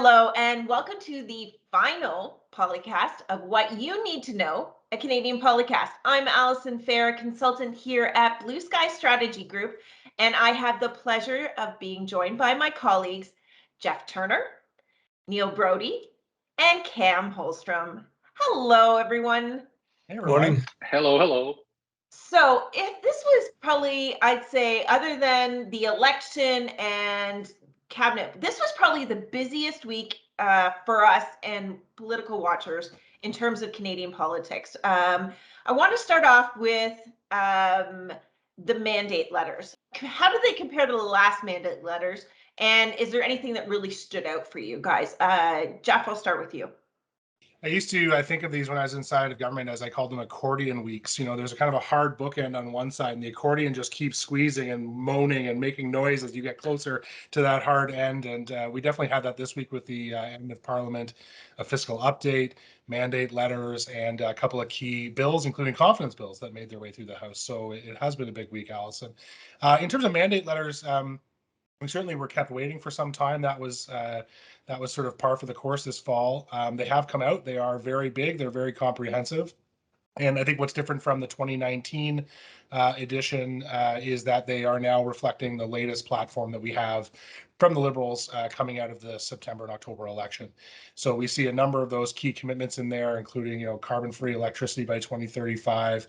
Hello, and welcome to the final polycast of What You Need to Know, a Canadian polycast. I'm Alyson Fair, consultant here at Blue Sky Strategy Group, and I have the pleasure of being joined by my colleagues, Geoff Turner, Neil Brodie, and Cam Holmstrom. Hello, everyone. Hey, everyone. Morning. Hello. So if this was probably, I'd say, other than the election and cabinet, this was probably the busiest week for us and political watchers in terms of Canadian politics. I want to start off with the mandate letters. How do they compare to the last mandate letters? And is there anything that really stood out for you guys? Geoff, I'll start with you. I think of these when I was inside of government as I called them accordion weeks. You know, there's a kind of a hard bookend on one side and the accordion just keeps squeezing and moaning and making noise as you get closer to that hard end. And we definitely had that this week with the end of Parliament, a fiscal update, mandate letters, and a couple of key bills, including confidence bills that made their way through the House. So it has been a big week, Alyson. In terms of mandate letters, we certainly were kept waiting for some time. That was sort of par for the course this fall. They have come out. They are very big. They're very comprehensive. And I think what's different from the 2019 edition is that they are now reflecting the latest platform that we have from the Liberals coming out of the September and October election. So we see a number of those key commitments in there, including, carbon-free electricity by 2035,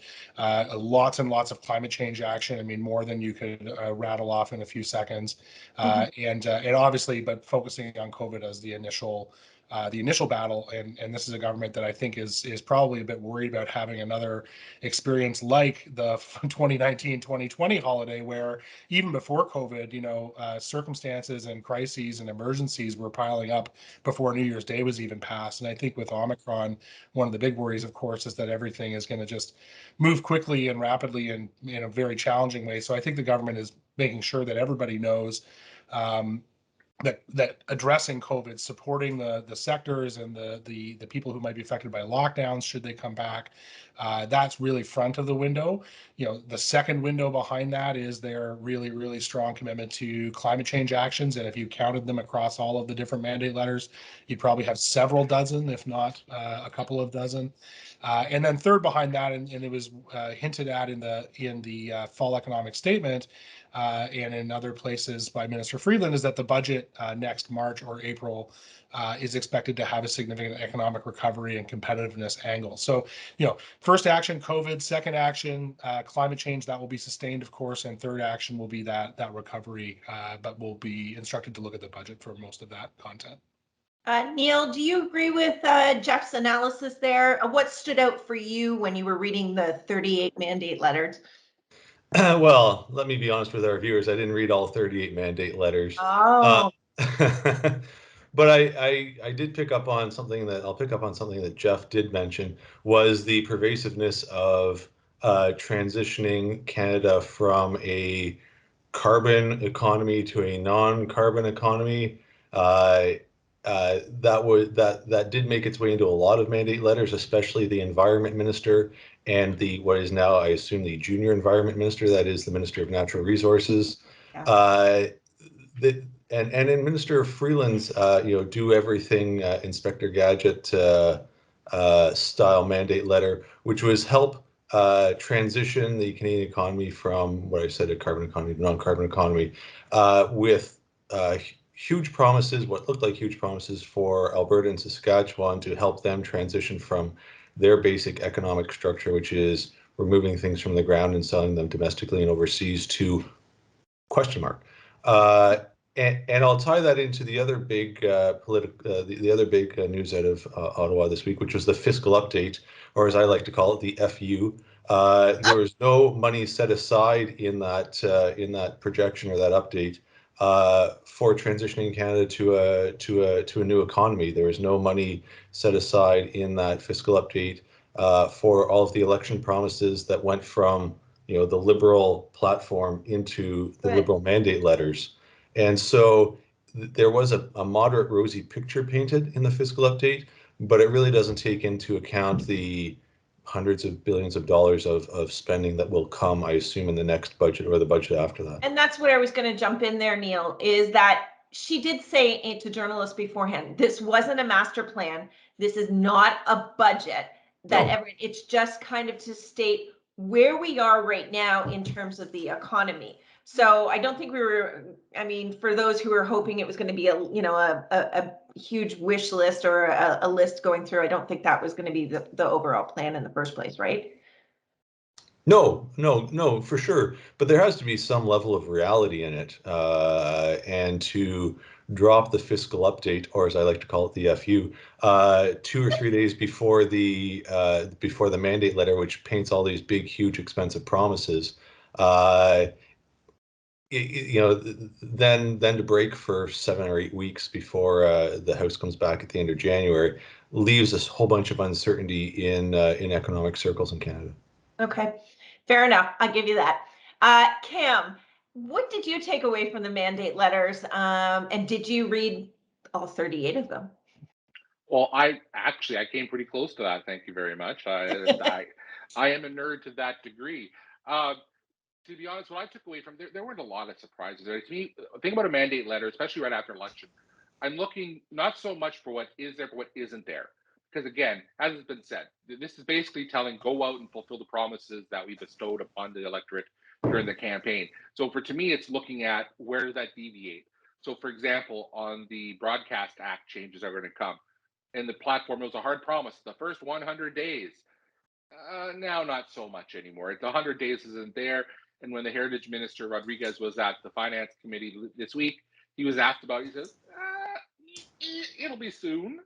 lots and lots of climate change action. I mean, more than you could rattle off in a few seconds. And obviously, but focusing on COVID as the initial battle, and this is a government that I think is probably a bit worried about having another experience like the 2019-2020 holiday, where even before COVID, circumstances and crises and emergencies were piling up before New Year's Day was even passed. And I think with Omicron, one of the big worries, of course, is that everything is going to just move quickly and rapidly and in a very challenging way. So I think the government is making sure that everybody knows that addressing COVID, supporting the sectors and the people who might be affected by lockdowns should they come back, that's really front of the window. The second window behind that is their really, really strong commitment to climate change actions. And if you counted them across all of the different mandate letters, you'd probably have several dozen, if not a couple of dozen. And then third behind that, and it was hinted at in the fall economic statement, and in other places by Minister Freeland, is that the budget next March or April is expected to have a significant economic recovery and competitiveness angle. So, first action, COVID, second action, climate change, that will be sustained, of course, and third action will be that recovery, but we'll be instructed to look at the budget for most of that content. Neil, do you agree with Geoff's analysis there? What stood out for you when you were reading the 38 mandate letters? Well, let me be honest with our viewers. I didn't read all 38 mandate letters. Oh. But I did pick up on something that Geoff did mention, was the pervasiveness of transitioning Canada from a carbon economy to a non-carbon economy. That did make its way into a lot of mandate letters, especially the Environment Minister and what is now, I assume, the Junior Environment Minister, that is the Minister of Natural Resources. Yeah. And in Minister Freeland's, do everything Inspector Gadget style mandate letter, which was help transition the Canadian economy from what I said, a carbon economy to non-carbon economy, with huge promises, what looked like huge promises for Alberta and Saskatchewan to help them transition from their basic economic structure, which is removing things from the ground and selling them domestically and overseas, to question mark. And I'll tie that into the other big news out of Ottawa this week, which was the fiscal update, or as I like to call it, the FU. There was no money set aside in that projection or that update for transitioning Canada to a new economy. There was no money set aside in that fiscal update for all of the election promises that went from the Liberal platform into the Liberal mandate letters. And so there was a moderate rosy picture painted in the fiscal update, but it really doesn't take into account the hundreds of billions of dollars of spending that will come, I assume, in the next budget or the budget after that. And that's where I was going to jump in there, Neil, is that she did say to journalists beforehand, this wasn't a master plan. This is not a budget. It's just kind of to state where we are right now in terms of the economy. So I don't think I mean, for those who were hoping it was going to be a huge wish list or a list going through, I don't think that was going to be the overall plan in the first place, right? No, for sure. But there has to be some level of reality in it. And to drop the fiscal update, or as I like to call it, the FU, 2 or 3 days before the mandate letter, which paints all these big, huge, expensive promises, then to break for 7 or 8 weeks before the House comes back at the end of January leaves us a whole bunch of uncertainty in economic circles in Canada. Okay, fair enough. I'll give you that. Cam, what did you take away from the mandate letters? And did you read all 38 of them? Well, I came pretty close to that. Thank you very much. I am a nerd to that degree. To be honest, what I took away from there weren't a lot of surprises. To me, think about a mandate letter, especially right after election. I'm looking not so much for what is there, but what isn't there. Because again, as has been said, this is basically telling go out and fulfill the promises that we bestowed upon the electorate during the campaign. So to me, it's looking at where does that deviate. So for example, on the Broadcast Act changes are going to come. And the platform, it was a hard promise. The first 100 days. Now, not so much anymore. The 100 days isn't there. And when the Heritage Minister Rodriguez was at the Finance Committee this week, he was asked about it. He says, it'll be soon.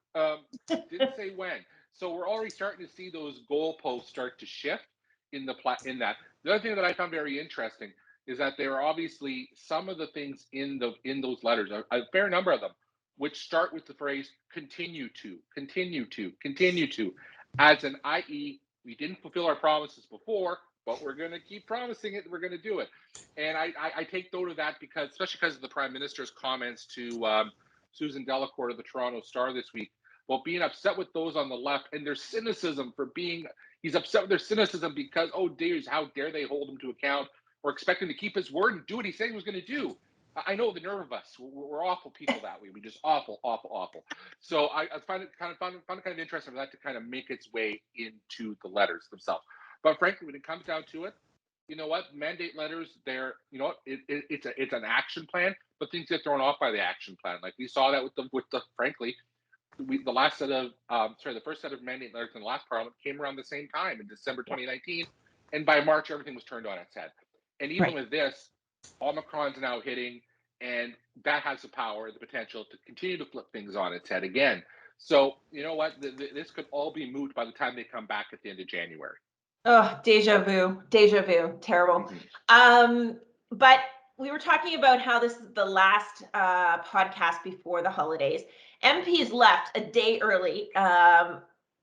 Didn't say when. So we're already starting to see those goalposts start to shift in that. The other thing that I found very interesting is that there are obviously some of the things in those letters, a fair number of them, which start with the phrase continue to, as an i.e., we didn't fulfill our promises before, but we're going to keep promising it. We're going to do it. And I take note of that especially because of the Prime Minister's comments to Susan Delacourt of the Toronto Star this week about being upset with those on the left and their cynicism he's upset with their cynicism because, oh, dears, how dare they hold him to account or expect him to keep his word and do what he said he was going to do. I know the nerve of us. We're awful people that way. We're just awful. So I found it kind of interesting for that to kind of make its way into the letters themselves. But frankly, when it comes down to it, you know what? Mandate letters, it's an action plan, but things get thrown off by the action plan. Like we saw that the first set of mandate letters in the last Parliament came around the same time in December 2019, and by March everything was turned on its head. And even with this, Omicron's now hitting, and that has the potential to continue to flip things on its head again. So you know what? This could all be moot by the time they come back at the end of January. Oh, deja vu, terrible. Mm-hmm. But we were talking about how this is the last podcast before the holidays. MPs left a day early.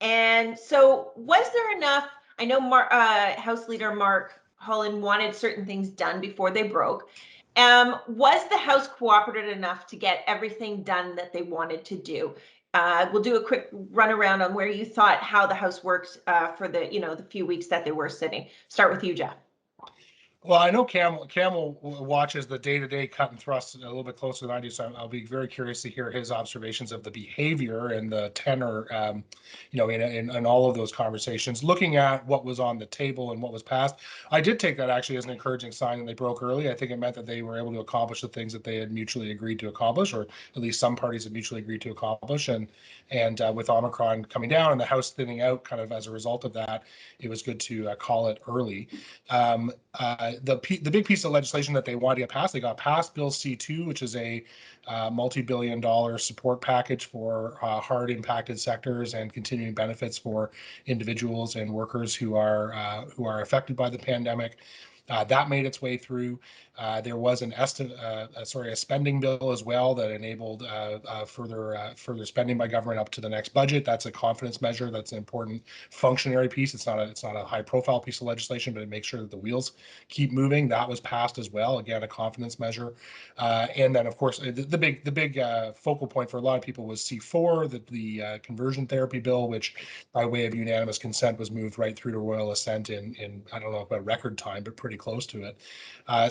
And so was there enough? I know House Leader Mark Holland wanted certain things done before they broke. Was the House cooperative enough to get everything done that they wanted to do? We'll do a quick run around on where you thought how the House worked for the few weeks that they were sitting. Start with you, Geoff. Well, I know Cam watches the day-to-day cut and thrust a little bit closer than I do, so I'll be very curious to hear his observations of the behavior and the tenor, in all of those conversations. Looking at what was on the table and what was passed, I did take that actually as an encouraging sign that they broke early. I think it meant that they were able to accomplish the things that they had mutually agreed to accomplish, or at least some parties had mutually agreed to accomplish. And with Omicron coming down and the House thinning out, kind of as a result of that, it was good to call it early. The big piece of legislation that they wanted to get passed, they got passed Bill C2, which is a multi-billion-dollar support package for hard impacted sectors and continuing benefits for individuals and workers who are affected by the pandemic. That made its way through. There was a spending bill as well that enabled further spending by government up to the next budget. That's a confidence measure. That's an important functionary piece. It's not a high-profile piece of legislation, but it makes sure that the wheels keep moving. That was passed as well. Again, a confidence measure. And then, of course, the big focal point for a lot of people was C4, the conversion therapy bill, which, by way of unanimous consent, was moved right through to royal assent in I don't know about record time, but pretty close to it.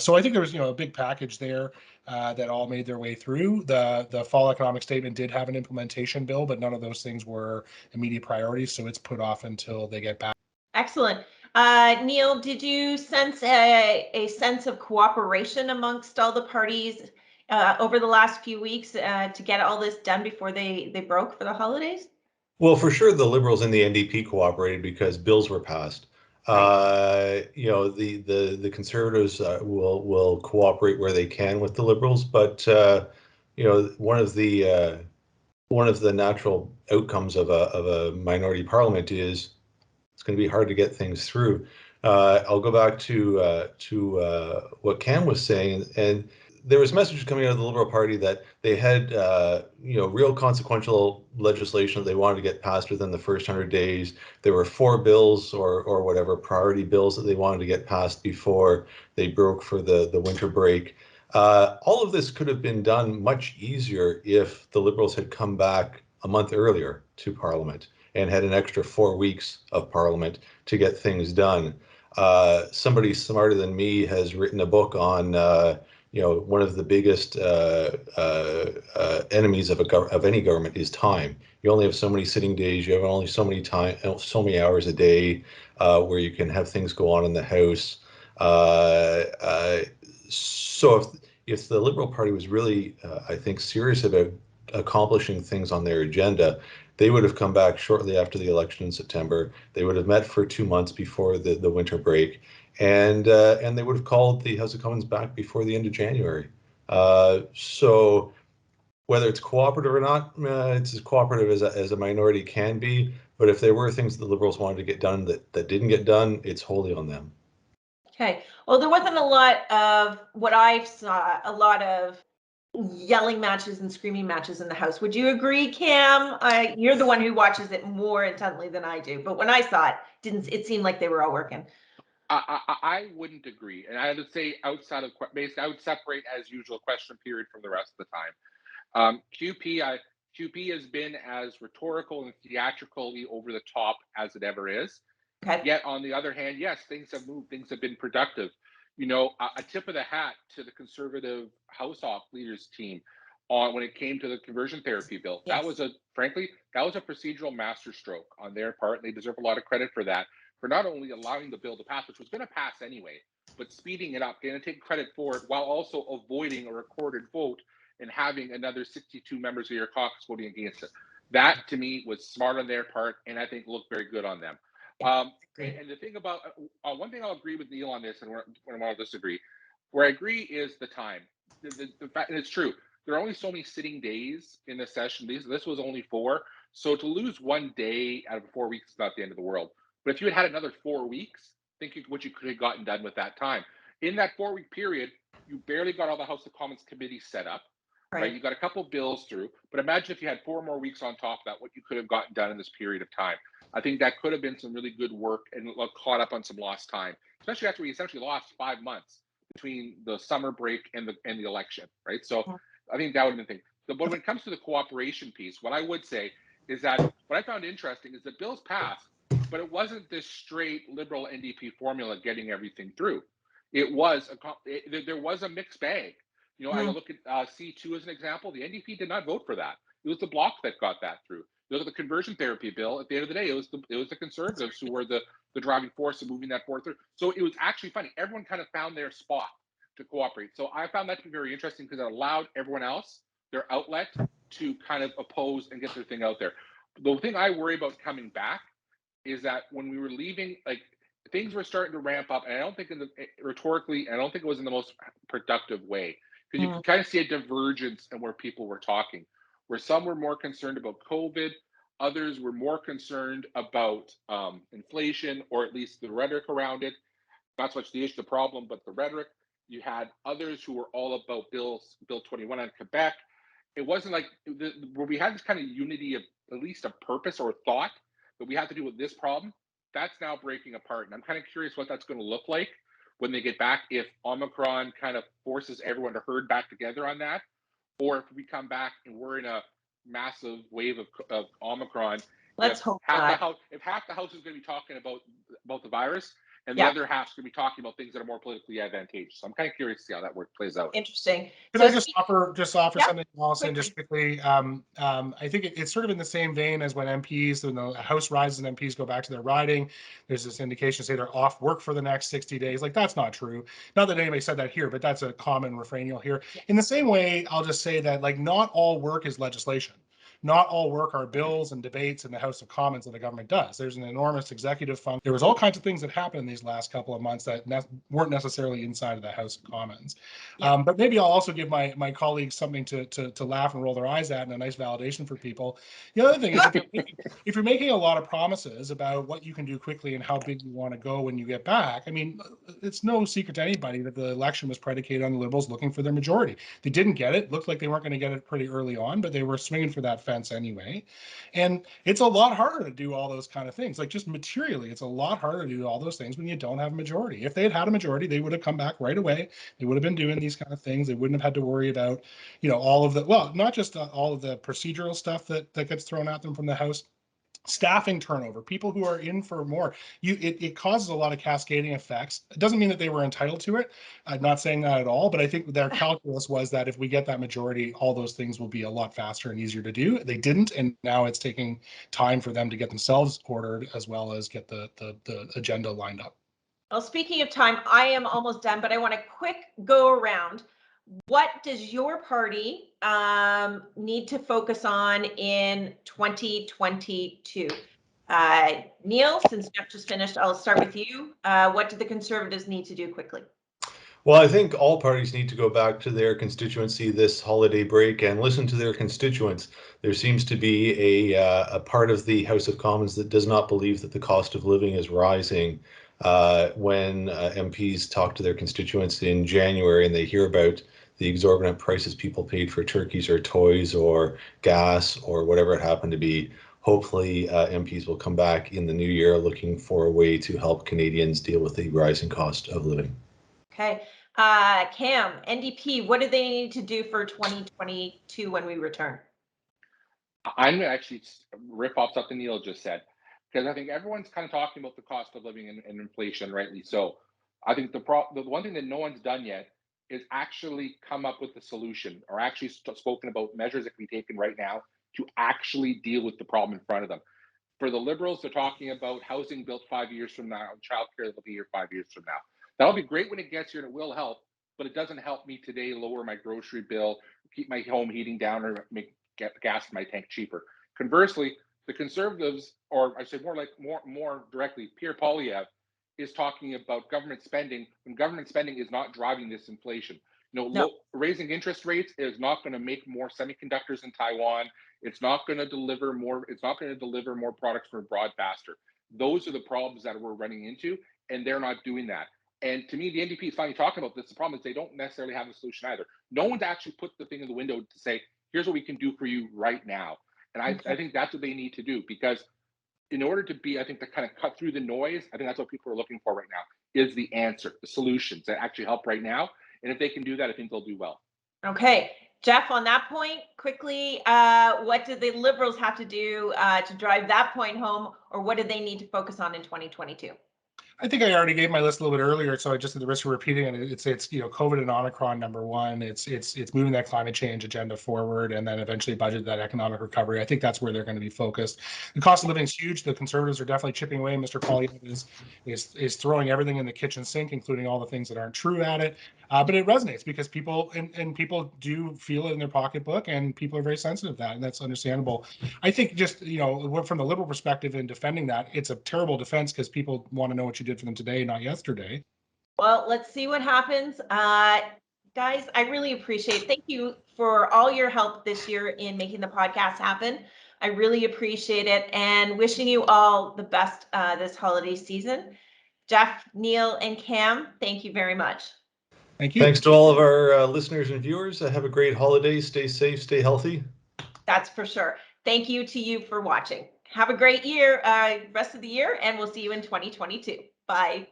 So I think there was, a big package there that all made their way through. The fall economic statement did have an implementation bill, but none of those things were immediate priorities, so it's put off until they get back. Excellent. Neil, did you sense a sense of cooperation amongst all the parties over the last few weeks to get all this done before they broke for the holidays? Well, for sure, the Liberals and the NDP cooperated because bills were passed. The Conservatives will cooperate where they can with the Liberals, but one of the natural outcomes of a minority parliament is it's going to be hard to get things through. I'll go back to what Cam was saying, and there was messages coming out of the Liberal Party that they had real consequential legislation that they wanted to get passed within the first 100 days. There were 4 bills or whatever priority bills that they wanted to get passed before they broke for the winter break. All of this could have been done much easier if the Liberals had come back a month earlier to Parliament and had an extra 4 weeks of Parliament to get things done. Somebody smarter than me has written a book on one of the biggest enemies of any government is time. You only have so many sitting days. You have only so many hours a day where you can have things go on in the House. So if the Liberal Party was really, I think, serious about accomplishing things on their agenda, they would have come back shortly after the election in September. They would have met for 2 months before the winter break, and they would have called the House of Commons back before the end of January. So whether it's cooperative or not, it's as cooperative as a minority can be. But if there were things that the Liberals wanted to get done that didn't get done, it's wholly on them. Okay. Well, there wasn't a lot of what I saw, a lot of yelling matches and screaming matches in the House. Would you agree, Cam? You're the one who watches it more intently than I do. But when I saw it, it seemed like they were all working. I wouldn't agree, and I would say I would separate as usual question period from the rest of the time. QP has been as rhetorical and theatrically over the top as it ever is. Okay. Yet on the other hand, yes, things have moved, things have been productive. A tip of the hat to the Conservative House Op leaders team on when it came to the conversion therapy bill. Yes. That was a procedural masterstroke on their part. They deserve a lot of credit for that, for not only allowing the bill to pass, which was going to pass anyway, but speeding it up, going to take credit for it while also avoiding a recorded vote and having another 62 members of your caucus voting against it. That, to me, was smart on their part, and I think looked very good on them. And the thing about one thing I'll agree with Neil on this, and where I'll disagree. Where I agree is the time. The fact, and it's true. There are only so many sitting days in the session. This was only 4, so to lose 1 day out of 4 weeks is not the end of the world. But if you had another 4 weeks, think what you could have gotten done with that time. In that 4-week period, you barely got all the House of Commons committees set up. Right? You got a couple bills through, but imagine if you had 4 more weeks on top of that, what you could have gotten done in this period of time. I think that could have been some really good work and caught up on some lost time, especially after we essentially lost 5 months between the summer break and the election, right? So I think that would have been the thing. But when it comes to the cooperation piece, what I would say is that what I found interesting is that bills passed, but it wasn't this straight Liberal NDP formula getting everything through. It was there was a mixed bag. I look at C2 as an example. The NDP did not vote for that. It was the Bloc that got that through. Look at the conversion therapy bill. At the end of the day, it was the Conservatives who were the driving force of moving that forward through. So it was actually funny. Everyone kind of found their spot to cooperate. So I found that to be very interesting because it allowed everyone else their outlet to kind of oppose and get their thing out there. The thing I worry about coming back is that when we were leaving, like things were starting to ramp up, and I don't think rhetorically, I don't think it was in the most productive way. Because you could kind of see a divergence in where people were talking, where some were more concerned about COVID, others were more concerned about inflation, or at least the rhetoric around it. Not so much the issue, the problem, but the rhetoric. You had others who were all about Bill 21 on Quebec. It wasn't like where we had this kind of unity of at least a purpose or thought that we have to do with this problem. That's now breaking apart, and I'm kind of curious what that's going to look like when they get back, if Omicron kind of forces everyone to herd back together on that, or if we come back and we're in a massive wave of Omicron. Let's hope not. If half the House is going to be talking about the virus, and the other half's going to be talking about things that are more politically advantageous. So I'm kind of curious to see how that plays out. Interesting. Can I just offer something, Alyson, just quickly? I think it's sort of in the same vein as when MPs, when the House rises and MPs go back to their riding, there's this indication, say they're off work for the next 60 days. Like, that's not true. Not that anybody said that here, but that's a common refrain you'll hear. In the same way, I'll just say that, like, not all work is legislation. Not all work are bills and debates in the House of Commons that the government does. There's an enormous executive function. There was all kinds of things that happened in these last couple of months that weren't necessarily inside of the House of Commons. But maybe I'll also give my colleagues something to laugh and roll their eyes at, and a nice validation for people. The other thing is, if you're making a lot of promises about what you can do quickly and how big you want to go when you get back, I mean, it's no secret to anybody that the election was predicated on the Liberals looking for their majority. They didn't get it. Looked like they weren't going to get it pretty early on, but they were swinging for that fence anyway. And it's a lot harder to do all those kind of things. Like, just materially, it's a lot harder to do all those things when you don't have a majority. If they had had a majority, they would have come back right away. They would have been doing these kind of things. They wouldn't have had to worry about, all of the, well, not just all of the procedural stuff that gets thrown at them from the House. Staffing turnover, people who are in for more, it causes a lot of cascading effects. It doesn't mean that they were entitled to it. I'm not saying that at all, but I think their calculus was that if we get that majority, all those things will be a lot faster and easier to do. They didn't, and now it's taking time for them to get themselves ordered as well as get the agenda lined up. Well, speaking of time, I am almost done, but I want a quick go around. What does your party need to focus on in 2022? Neil, since Geoff just finished, I'll start with you. What do the Conservatives need to do quickly? Well, I think all parties need to go back to their constituency this holiday break and listen to their constituents. There seems to be a part of the House of Commons that does not believe that the cost of living is rising. When MPs talk to their constituents in January and they hear about the exorbitant prices people paid for turkeys or toys or gas or whatever it happened to be, hopefully MPs will come back in the new year looking for a way to help Canadians deal with the rising cost of living. Okay. Cam, NDP, what do they need to do for 2022 when we return? I'm going to actually rip off something Neil just said, because I think everyone's kind of talking about the cost of living and inflation, rightly so. I think the one thing that no one's done yet is actually come up with a solution, or actually spoken about measures that can be taken right now to actually deal with the problem in front of them. For the Liberals, they're talking about housing built 5 years from now, childcare that'll be here 5 years from now. That'll be great when it gets here, and it will help, but it doesn't help me today lower my grocery bill, keep my home heating down, or make gas in my tank cheaper. Conversely, the Conservatives, or I say more directly, Pierre Poilievre, is talking about government spending when government spending is not driving this inflation. Raising interest rates is not going to make more semiconductors in Taiwan. It's not going to deliver more. It's not going to deliver more products from abroad faster. Those are the problems that we're running into, and they're not doing that. And to me, the NDP is finally talking about this. The problem is they don't necessarily have a solution either. No one's actually put the thing in the window to say, here's what we can do for you right now. And I think that's what they need to do, because in order to be, I think, to kind of cut through the noise, I think that's what people are looking for right now, is the answer, the solutions that actually help right now. And if they can do that, I think they'll do well. Okay. Geoff, on that point, quickly, what do the Liberals have to do to drive that point home, or what do they need to focus on in 2022? I think I already gave my list a little bit earlier, so I just at the risk of repeating it, it's COVID and Omicron number one. It's moving that climate change agenda forward, and then eventually budget that economic recovery. I think that's where they're going to be focused. The cost of living is huge. The Conservatives are definitely chipping away. Mr. Poilievre is throwing everything in the kitchen sink, including all the things that aren't true at it. But it resonates because people and people do feel it in their pocketbook, and people are very sensitive to that, and that's understandable. I think just from the Liberal perspective in defending that, it's a terrible defense because people want to know what you did for them today, not yesterday. Well, let's see what happens. Guys, I really appreciate it. Thank you for all your help this year in making the podcast happen. I really appreciate it, and wishing you all the best this holiday season. Geoff, Neil, and Cam, thank you very much. Thank you. Thanks to all of our listeners and viewers. Have a great holiday. Stay safe, stay healthy. That's for sure. Thank you to you for watching. Have a great year, rest of the year, and we'll see you in 2022. Bye.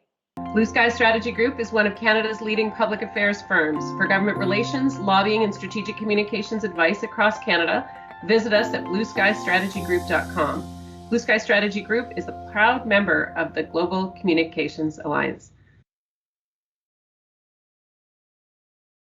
Blue Sky Strategy Group is one of Canada's leading public affairs firms. For government relations, lobbying, and strategic communications advice across Canada, visit us at blueskystrategygroup.com. Blue Sky Strategy Group is a proud member of the Global Communications Alliance.